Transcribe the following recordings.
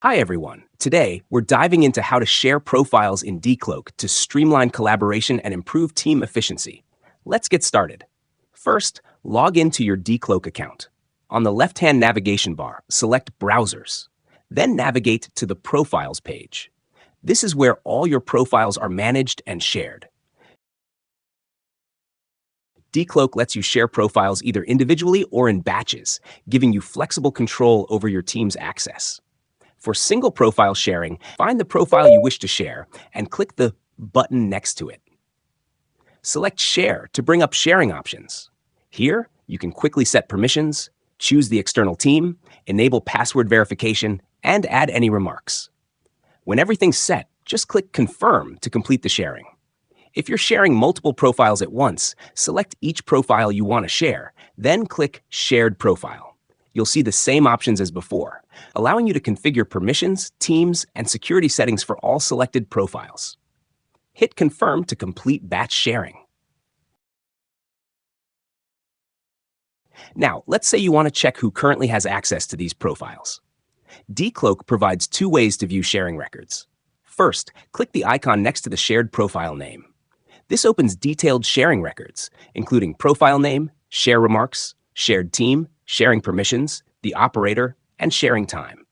Hi everyone. Today, we're diving into how to share profiles in DCloak to streamline collaboration and improve team efficiency. Let's get started. First, log into your DCloak account. On the left-hand navigation bar, select Browsers. Then navigate to the Profiles page. This is where all your profiles are managed and shared. DCloak lets you share profiles either individually or in batches, giving you flexible control over your team's access. For single profile sharing, find the profile you wish to share and click the button next to it. Select Share to bring up sharing options. Here, you can quickly set permissions, choose the external team, enable password verification, and add any remarks. When everything's set, just click Confirm to complete the sharing. If you're sharing multiple profiles at once, select each profile you want to share, then click Shared Profile. You'll see the same options as before, allowing you to configure permissions, teams, and security settings for all selected profiles. Hit Confirm to complete batch sharing. Now, let's say you want to check who currently has access to these profiles. DCloak provides two ways to view sharing records. First, click the icon next to the shared profile name. This opens detailed sharing records, including profile name, share remarks, shared team, sharing permissions, the operator, and sharing time.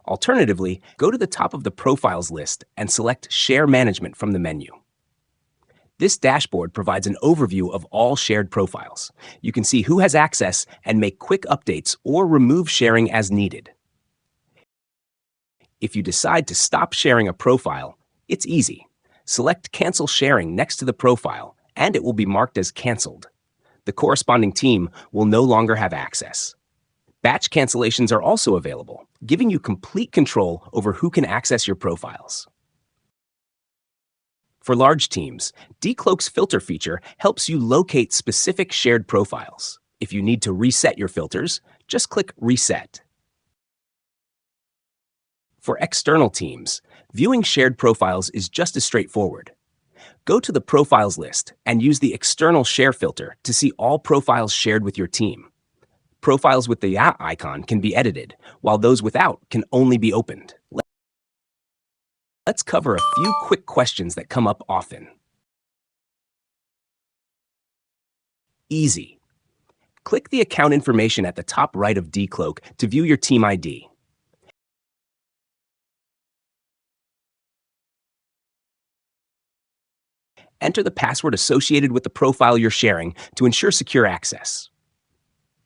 Alternatively, go to the top of the Profiles list and select Share Management from the menu. This dashboard provides an overview of all shared profiles. You can see who has access and make quick updates or remove sharing as needed. If you decide to stop sharing a profile, it's easy. Select Cancel Sharing next to the profile, and it will be marked as canceled. The corresponding team will no longer have access. Batch cancellations are also available, giving you complete control over who can access your profiles. For large teams, DCloak's filter feature helps you locate specific shared profiles. If you need to reset your filters, just click Reset. For external teams, viewing shared profiles is just as straightforward. Go to the Profiles list and use the External Share filter to see all profiles shared with your team. Profiles with the icon can be edited, while those without can only be opened. Let's cover a few quick questions that come up often. Easy. Click the account information at the top right of DCloak to view your team ID. Enter the password associated with the profile you're sharing to ensure secure access.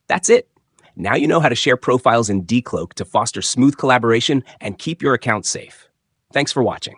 That's it. Now you know how to share profiles in DCloak to foster smooth collaboration and keep your account safe. Thanks for watching.